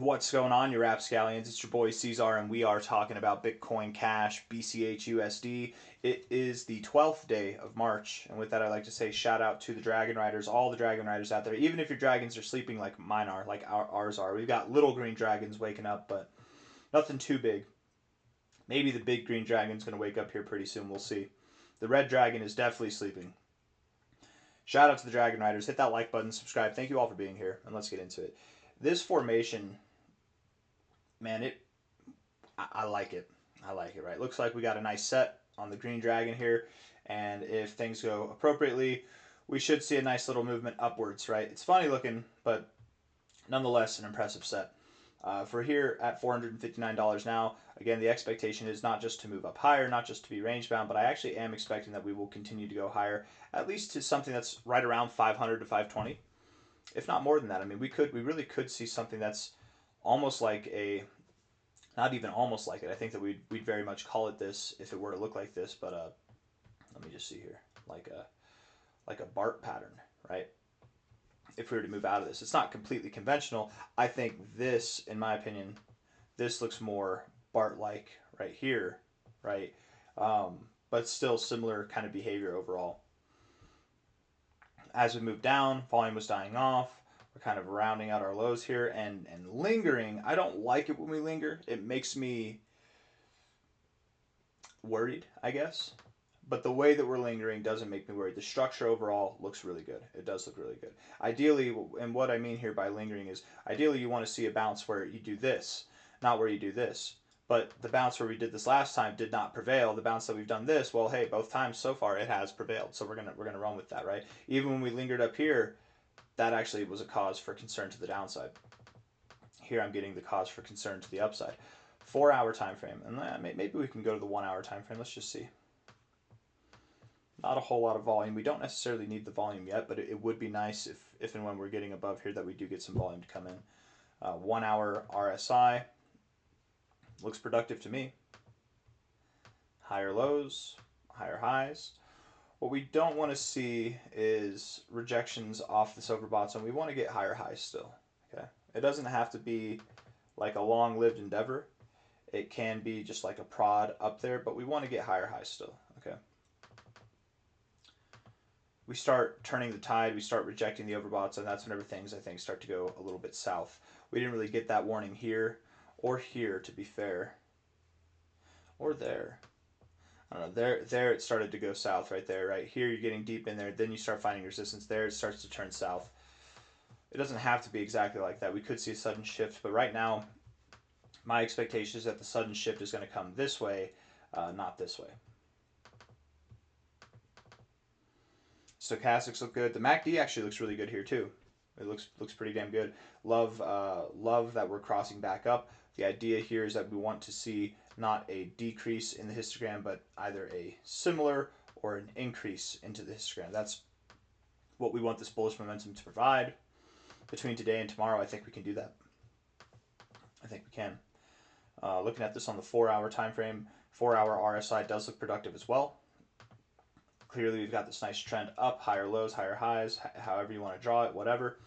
What's going on, you rapscallions? It's your boy C-Zar, and we are talking about Bitcoin Cash, BCH USD. It is the 12th day of March, and with that, I'd like to say shout out to the Dragon Riders, all the Dragon Riders out there. Even if your dragons are sleeping like mine are, like ours are. We've got little green dragons waking up, but nothing too big. Maybe the big green dragon's going to wake up here pretty soon. We'll see. The red dragon is definitely sleeping. Shout out to the Dragon Riders. Hit that like button, subscribe. Thank you all for being here, and let's get into it. This formation, man, I like it. I like it, right? Looks like we got a nice set on the green dragon here, and if things go appropriately, we should see a nice little movement upwards, right? It's funny looking, but nonetheless an impressive set. For here at $459 now, again, the expectation is not just to move up higher, not just to be range bound, but I actually am expecting that we will continue to go higher, at least to something that's right around 500 to 520, if not more than that. I mean, we really could see something that's almost like a, not even almost like it. I think that we'd very much call it this if it were to look like this. But let me just see here, like a BART pattern, right? If we were to move out of this, it's not completely conventional. I think this, in my opinion, this looks more BART-like right here, right? But still similar kind of behavior overall. As we move down, volume was dying off. We're kind of rounding out our lows here and lingering. I don't like it when we linger. It makes me worried, I guess. But the way that we're lingering doesn't make me worried. The structure overall looks really good. It does look really good. Ideally, and what I mean here by lingering is, ideally you want to see a bounce where you do this, not where you do this. But the bounce where we did this last time did not prevail. The bounce that we've done this, well, hey, both times so far it has prevailed. So we're gonna run with that, right? Even when we lingered up here, that actually was a cause for concern to the downside. Here I'm getting the cause for concern to the upside. 4-hour time frame, and maybe we can go to the 1-hour time frame. Let's just see. Not a whole lot of volume. We don't necessarily need the volume yet, but it would be nice if and when we're getting above here that we do get some volume to come in. 1-hour RSI looks productive to me. Higher lows, higher highs. What we don't want to see is rejections off this overbought zone. We want to get higher highs still. Okay, it doesn't have to be like a long-lived endeavor. It can be just like a prod up there, but we want to get higher highs still. Okay. We start turning the tide, we start rejecting the overboughts, and that's whenever things, I think, start to go a little bit south. We didn't really get that warning here, or here, to be fair, or there. I don't know, there it started to go south right there, right? Here you're getting deep in there, then you start finding resistance. There it starts to turn south. It doesn't have to be exactly like that. We could see a sudden shift, but right now, my expectation is that the sudden shift is going to come this way, not this way. Stochastics look good. The MACD actually looks really good here too. It looks pretty damn good. Love that we're crossing back up. The idea here is that we want to see not a decrease in the histogram, but either a similar or an increase into the histogram. That's what we want this bullish momentum to provide. Between today and tomorrow, I think we can do that. I think we can. Looking at this on the 4-hour time frame, 4-hour RSI does look productive as well. Clearly, we've got this nice trend up, higher lows, higher highs, however you want to draw it, whatever.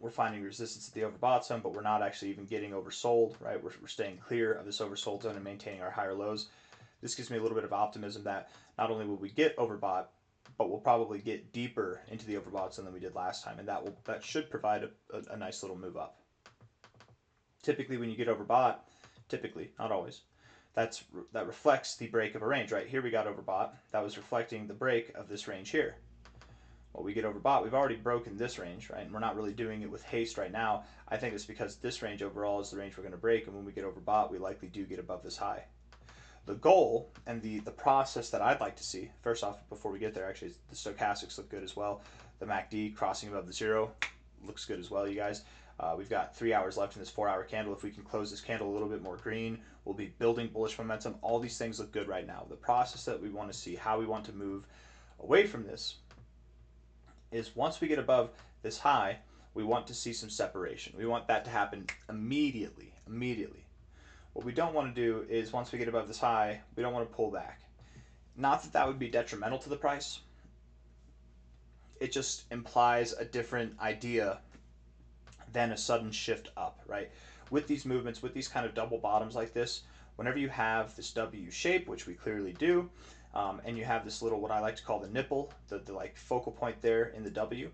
We're finding resistance at the overbought zone, but we're not actually even getting oversold, right? We're staying clear of this oversold zone and maintaining our higher lows. This gives me a little bit of optimism that not only will we get overbought, but we'll probably get deeper into the overbought zone than we did last time, and that should provide a nice little move up. Typically, when you get overbought, typically, not always, that reflects the break of a range, right? Here we got overbought. That was reflecting the break of this range here. Well, we get overbought. We've already broken this range, right? And we're not really doing it with haste right now. I think it's because this range overall is the range we're going to break, and when we get overbought, we likely do get above this high. The goal and the process that I'd like to see, first off, before we get there, actually, the stochastics look good as well. The MACD crossing above the 0 looks good as well, you guys. We've got 3 hours left in this 4-hour candle. If we can close this candle a little bit more green, we'll be building bullish momentum. All these things look good right now. The process that we want to see, how we want to move away from this, is once we get above this high, we want to see some separation. We want that to happen immediately. What we don't want to do is once we get above this high, we don't want to pull back. Not that that would be detrimental to the price. It just implies a different idea then a sudden shift up, right? With these movements, with these kind of double bottoms like this, whenever you have this W shape, which we clearly do, and you have this little, what I like to call the nipple, the like focal point there in the W,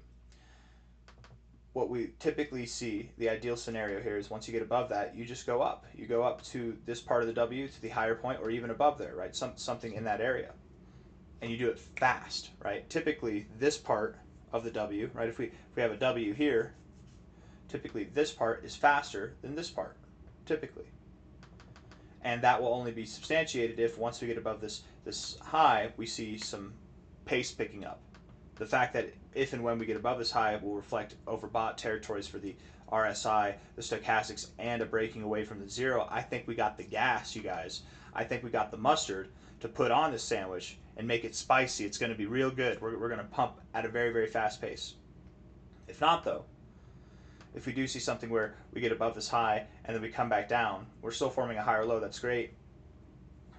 what we typically see, the ideal scenario here is once you get above that, you just go up. You go up to this part of the W, to the higher point, or even above there, right? Something in that area. And you do it fast, right? Typically, this part of the W, right? If we have a W here, typically this part is faster than this part, typically. And that will only be substantiated if once we get above this high, we see some pace picking up. The fact that if and when we get above this high, it will reflect overbought territories for the RSI, the stochastics, and a breaking away from the zero. I think we got the gas, you guys. I think we got the mustard to put on this sandwich and make it spicy. It's going to be real good. We're going to pump at a very, very fast pace. If not, though, if we do see something where we get above this high and then we come back down, we're still forming a higher low. That's great.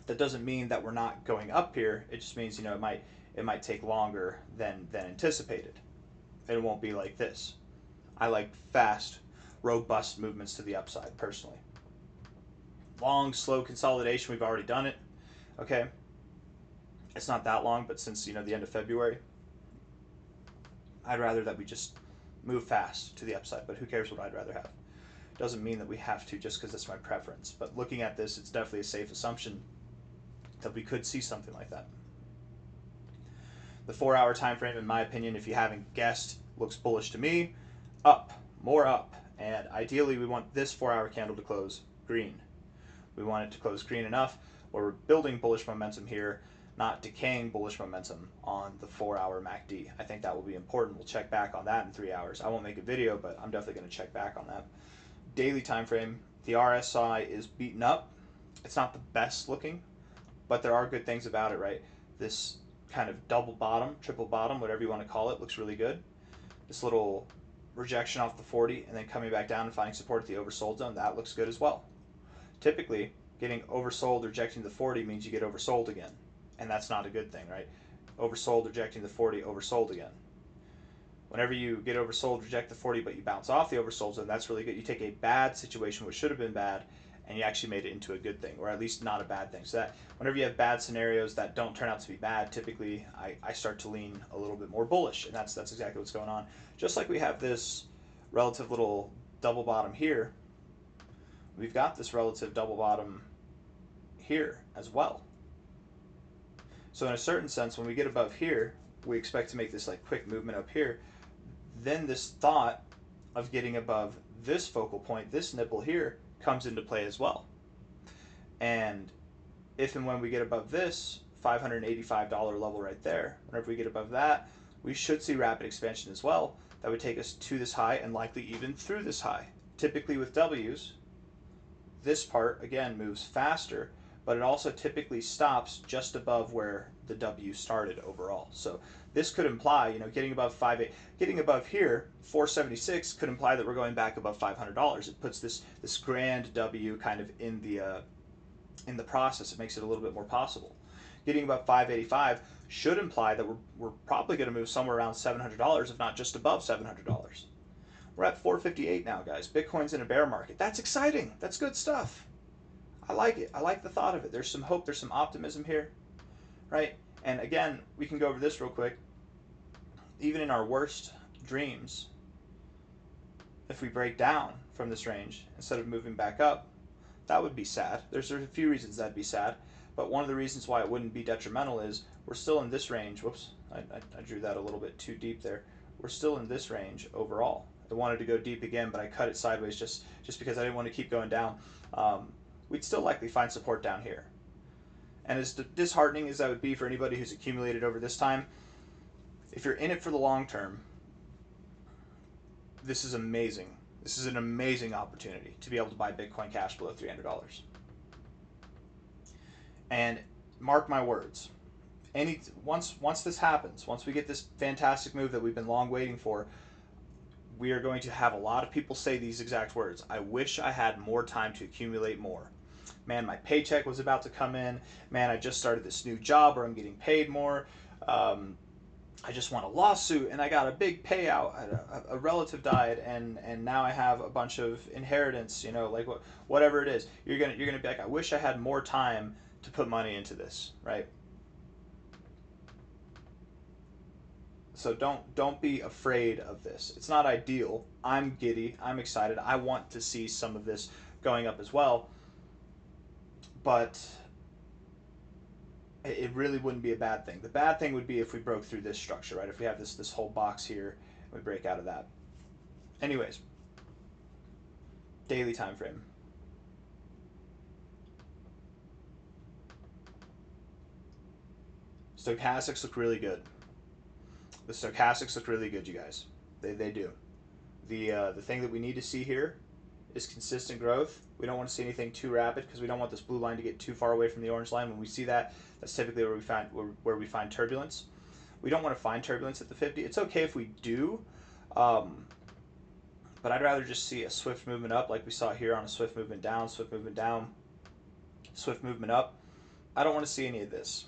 That doesn't mean that we're not going up here. It just means, it might take longer than anticipated. It won't be like this. I like fast, robust movements to the upside, personally. Long, slow consolidation, we've already done it. Okay? It's not that long, but since, the end of February, I'd rather that we just move fast to the upside, but who cares what I'd rather have? Doesn't mean that we have to just because that's my preference. But looking at this, it's definitely a safe assumption that we could see something like that. The 4-hour time frame, in my opinion, if you haven't guessed, looks bullish to me. Up, more up. And ideally, we want this 4-hour candle to close green. We want it to close green enough where we're building bullish momentum here, not decaying bullish momentum on the 4-hour MACD. I think that will be important. We'll check back on that in 3 hours. I won't make a video, but I'm definitely going to check back on that. Daily time frame, the RSI is beaten up. It's not the best looking, but there are good things about it, right? This kind of double bottom, triple bottom, whatever you want to call it, looks really good. This little rejection off the 40 and then coming back down and finding support at the oversold zone, that looks good as well. Typically, getting oversold, rejecting the 40 means you get oversold again. And that's not a good thing, right? Oversold, rejecting the 40, oversold again. Whenever you get oversold, reject the 40, but you bounce off the oversold zone, that's really good. You take a bad situation, which should have been bad, and you actually made it into a good thing, or at least not a bad thing. So that whenever you have bad scenarios that don't turn out to be bad, typically I start to lean a little bit more bullish, and that's exactly what's going on. Just like we have this relative little double bottom here, we've got this relative double bottom here as well. So in a certain sense, when we get above here, we expect to make this like quick movement up here. Then this thought of getting above this focal point, this nipple here, comes into play as well. And if and when we get above this $585 level right there, whenever we get above that, we should see rapid expansion as well. That would take us to this high and likely even through this high. Typically with W's, this part again moves faster, but it also typically stops just above where the W started overall. So this could imply, getting above getting above here, 476 could imply that we're going back above $500. It puts this grand W kind of in the process. It makes it a little bit more possible. Getting above 585 should imply that we're probably going to move somewhere around $700, if not just above $700. We're at 458 now, guys. Bitcoin's in a bear market. That's exciting. That's good stuff. I like it. I like the thought of it. There's some hope. There's some optimism here, right? And again, we can go over this real quick. Even in our worst dreams, if we break down from this range instead of moving back up, that would be sad. There's a few reasons that'd be sad, but one of the reasons why it wouldn't be detrimental is we're still in this range. Whoops, I drew that a little bit too deep there. We're still in this range overall. I wanted to go deep again, but I cut it sideways just because I didn't want to keep going down. We'd still likely find support down here. And as disheartening as that would be for anybody who's accumulated over this time, if you're in it for the long term, this is amazing. This is an amazing opportunity to be able to buy Bitcoin Cash below $300. And mark my words, once this happens, once we get this fantastic move that we've been long waiting for, we are going to have a lot of people say these exact words. I wish I had more time to accumulate more. Man, my paycheck was about to come in. Man, I just started this new job where I'm getting paid more. I just won a lawsuit and I got a big payout. A relative died and now I have a bunch of inheritance. You know, like whatever it is, you're gonna be like, I wish I had more time to put money into this, right? So don't be afraid of this. It's not ideal. I'm giddy. I'm excited. I want to see some of this going up as well, but it really wouldn't be a bad thing. The bad thing would be if we broke through this structure, right? If we have this whole box here, we break out of that. Anyways, daily time frame. Stochastics look really good. The stochastics look really good, you guys. They do. The thing that we need to see here is consistent growth. We don't want to see anything too rapid because we don't want this blue line to get too far away from the orange line. When we see that, that's typically where we find turbulence. We don't want to find turbulence at the 50. It's okay if we do, but I'd rather just see a swift movement up like we saw here on a swift movement down, swift movement down, swift movement up. I don't want to see any of this.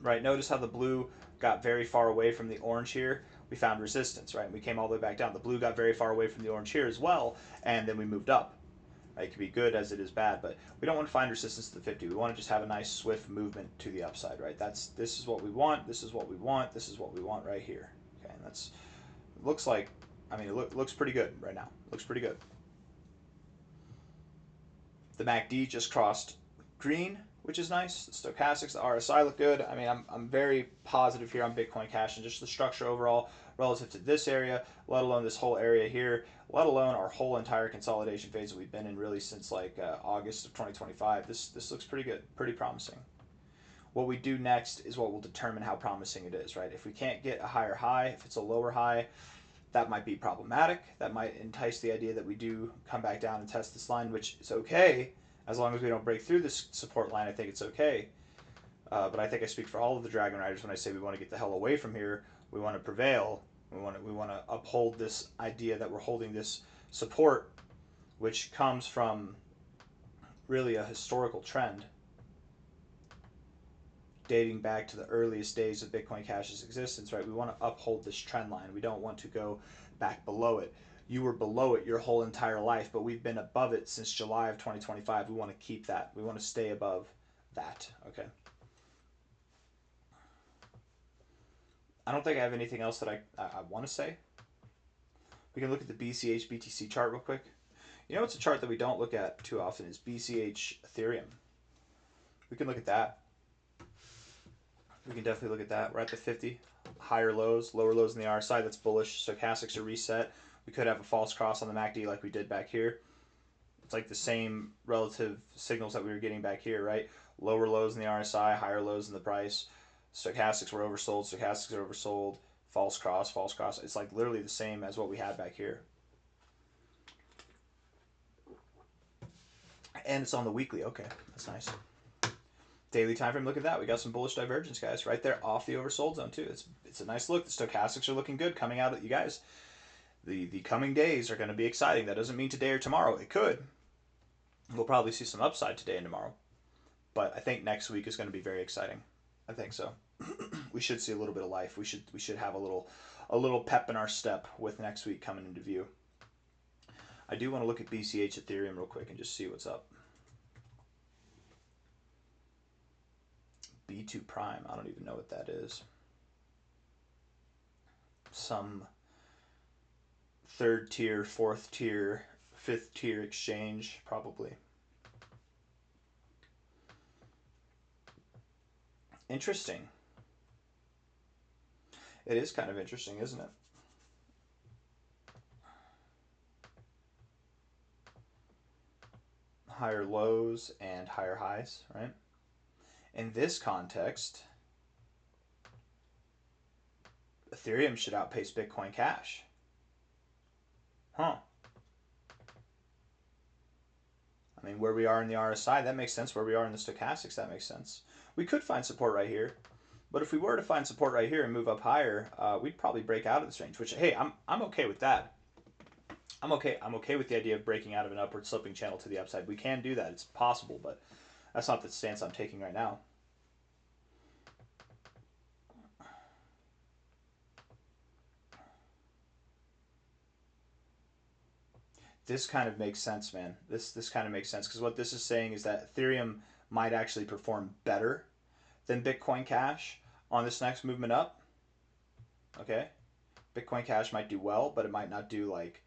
Right? Notice how the blue got very far away from the orange here. We found resistance, right? We came all the way back down. The blue got very far away from the orange here as well, and then we moved up. Right? It could be good as it is bad, but we don't want to find resistance to the 50. We want to just have a nice swift movement to the upside, right? This is what we want. This is what we want. This is what we want right here. Okay, and that's looks like. I mean, it looks pretty good right now. Looks pretty good. The MACD just crossed green, which is nice. The stochastics, the RSI look good. I mean, I'm very positive here on Bitcoin Cash and just the structure overall relative to this area, let alone this whole area here, let alone our whole entire consolidation phase that we've been in really since like August of 2025. This looks pretty good, pretty promising. What we do next is what will determine how promising it is, right? If we can't get a higher high, if it's a lower high, that might be problematic. That might entice the idea that we do come back down and test this line, which is okay. As long as we don't break through this support line, I think it's okay. But I think I speak for all of the Dragon Riders when I say we want to get the hell away from here. We want to prevail. We want to uphold this idea that we're holding this support, which comes from really a historical trend dating back to the earliest days of Bitcoin Cash's existence, right? We want to uphold this trend line. We don't want to go back below it. You were below it your whole entire life, but we've been above it since July of 2025. We want to keep that. We want to stay above that, okay? I don't think I have anything else that I want to say. We can look at the BCH BTC chart real quick. You know, it's a chart that we don't look at too often is BCH Ethereum. We can look at that. We can definitely look at that. We're at the 50. Higher lows, lower lows in the RSI. That's bullish. Stochastics are reset. We could have a false cross on the MACD like we did back here. It's like the same relative signals that we were getting back here, right? Lower lows in the RSI, higher lows in the price. Stochastics were oversold. Stochastics are oversold. False cross, false cross. It's like literally the same as what we had back here. And it's on the weekly. Okay, that's nice. Daily time frame, look at that. We got some bullish divergence, guys, right there off the oversold zone too. It's a nice look. The stochastics are looking good coming out of you guys. The coming days are going to be exciting. That doesn't mean today or tomorrow. It could. We'll probably see some upside today and tomorrow. But I think next week is going to be very exciting. I think so. We should see a little bit of life. We should have a little pep in our step with next week coming into view. I do want to look at BCH Ethereum real quick and just see what's up. B2 Prime, I don't even know what that is. Some third tier, fourth tier, fifth tier exchange, probably. Interesting. It is kind of interesting, isn't it? Higher lows and higher highs, right? In this context, Ethereum should outpace Bitcoin Cash. Huh. I mean, where we are in the RSI, that makes sense. Where we are in the stochastics, that makes sense. We could find support right here. But if we were to find support right here and move up higher, we'd probably break out of this range, which, hey, I'm okay with that. I'm okay with the idea of breaking out of an upward sloping channel to the upside. We can do that. It's possible, but that's not the stance I'm taking right now. this kind of makes sense, man. This kind of makes sense, because what this is saying is that Ethereum might actually perform better than Bitcoin Cash on this next movement up. Okay, Bitcoin Cash might do well, but it might not do like,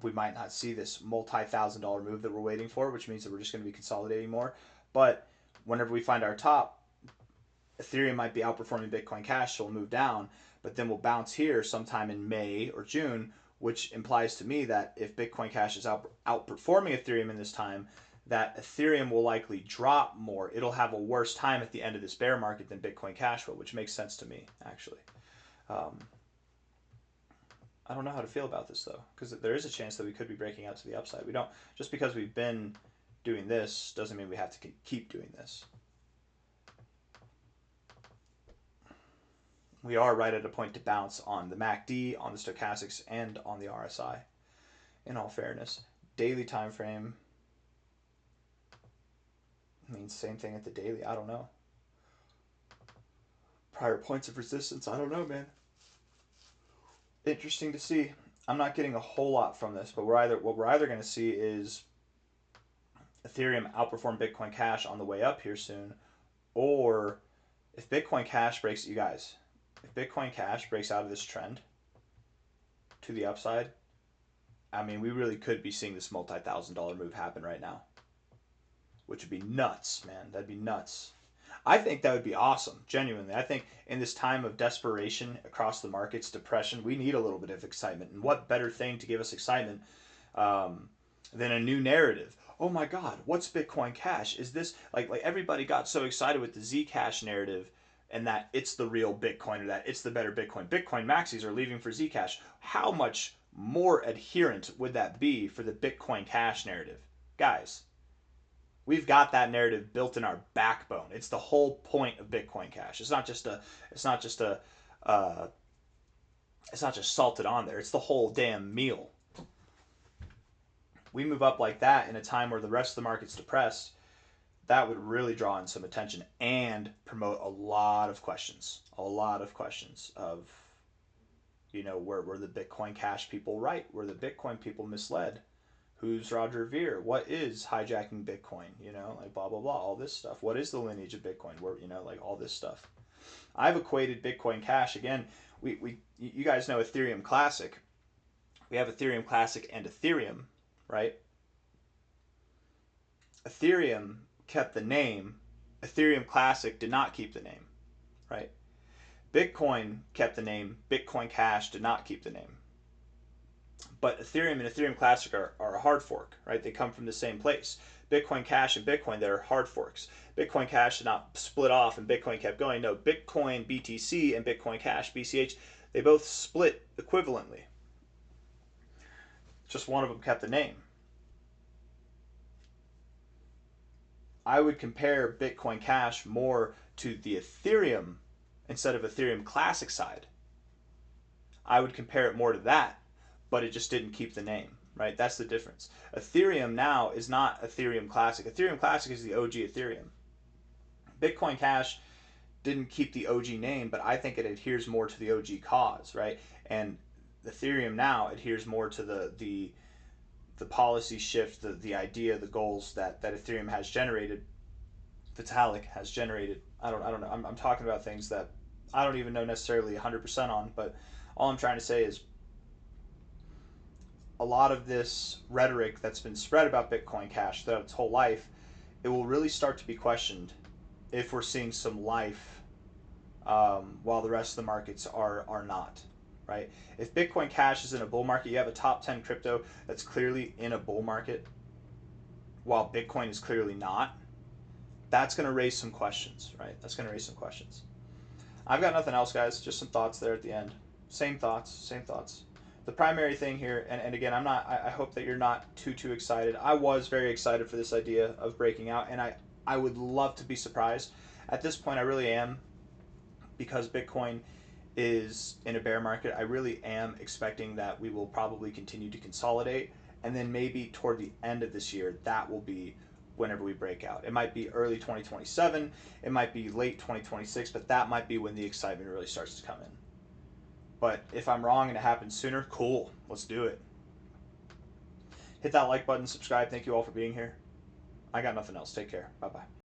we might not see this multi-$1,000 move that we're waiting for, which means that we're just going to be consolidating more. But whenever we find our top, Ethereum might be outperforming Bitcoin Cash, so we'll move down, but then we'll bounce here sometime in May or June, which implies to me that if Bitcoin Cash is outperforming Ethereum in this time, that Ethereum will likely drop more. It'll have a worse time at the end of this bear market than Bitcoin Cash will, which makes sense to me, actually. I don't know how to feel about this, though, because there is a chance that we could be breaking out to the upside. We don't, just because we've been doing this doesn't mean we have to keep doing this. We are right at a point to bounce on the MACD, on the stochastics, and on the RSI, in all fairness. Daily time frame means same thing at the daily. I don't know. Prior points of resistance, I don't know, man. Interesting to see. I'm not getting a whole lot from this, but what we're either going to see is Ethereum outperform Bitcoin Cash on the way up here soon, or if Bitcoin Cash breaks, you guys, if Bitcoin Cash breaks out of this trend to the upside, I mean, we really could be seeing this multi-$1,000 move happen right now, which would be nuts, man. That'd be nuts. I think that would be awesome, genuinely. I think in this time of desperation across the markets, depression, we need a little bit of excitement. And what better thing to give us excitement than a new narrative? Oh my God, what's Bitcoin Cash? Is this, like everybody got so excited with the Zcash narrative, and that it's the real Bitcoin, or that it's the better Bitcoin. Bitcoin maxis are leaving for Zcash. How much more adherent would that be for the Bitcoin Cash narrative? Guys, we've got that narrative built in our backbone. It's the whole point of Bitcoin Cash. It's not just salted on there. It's the whole damn meal. We move up like that in a time where the rest of the market's depressed, that would really draw in some attention and promote a lot of questions of, were the Bitcoin Cash people right? Were the Bitcoin people misled? Who's Roger Ver? What is hijacking Bitcoin? Like blah, blah, blah, all this stuff. What is the lineage of Bitcoin? Where, like all this stuff. I've equated Bitcoin Cash, again, you guys know Ethereum Classic. We have Ethereum Classic and Ethereum, right? Ethereum kept the name. Ethereum Classic did not keep the name, right? Bitcoin kept the name. Bitcoin Cash did not keep the name. But Ethereum and Ethereum Classic are a hard fork, right? They come from the same place. Bitcoin Cash and Bitcoin, they're hard forks. Bitcoin Cash did not split off and Bitcoin kept going. No, Bitcoin BTC and Bitcoin Cash BCH, they both split equivalently. Just one of them kept the name. I would compare Bitcoin Cash more to the Ethereum instead of Ethereum Classic side. I would compare it more to that, but it just didn't keep the name, right? That's the difference. Ethereum now is not Ethereum Classic. Ethereum Classic is the OG Ethereum. Bitcoin Cash didn't keep the OG name, but I think it adheres more to the OG cause, right? And Ethereum now adheres more to the policy shift, the idea, the goals that Ethereum has generated, Vitalik has generated. I don't know. I'm talking about things that I don't even know necessarily 100% on, but all I'm trying to say is a lot of this rhetoric that's been spread about Bitcoin Cash throughout its whole life, it will really start to be questioned if we're seeing some life while the rest of the markets are not, right? If Bitcoin Cash is in a bull market, you have a top 10 crypto that's clearly in a bull market while Bitcoin is clearly not, that's going to raise some questions, right? That's going to raise some questions. I've got nothing else, guys. Just some thoughts there at the end. Same thoughts. The primary thing here, and again, I hope that you're not too excited. I was very excited for this idea of breaking out, and I would love to be surprised. At this point, I really am, because Bitcoin is in a bear market. I really am expecting that we will probably continue to consolidate, and then maybe toward the end of this year, that will be whenever we break out. It might be early 2027, it might be late 2026, but that might be when the excitement really starts to come in. But if I'm wrong and it happens sooner, cool, let's do it. Hit that like button, subscribe. Thank you all for being here. I got nothing else. Take care. Bye bye.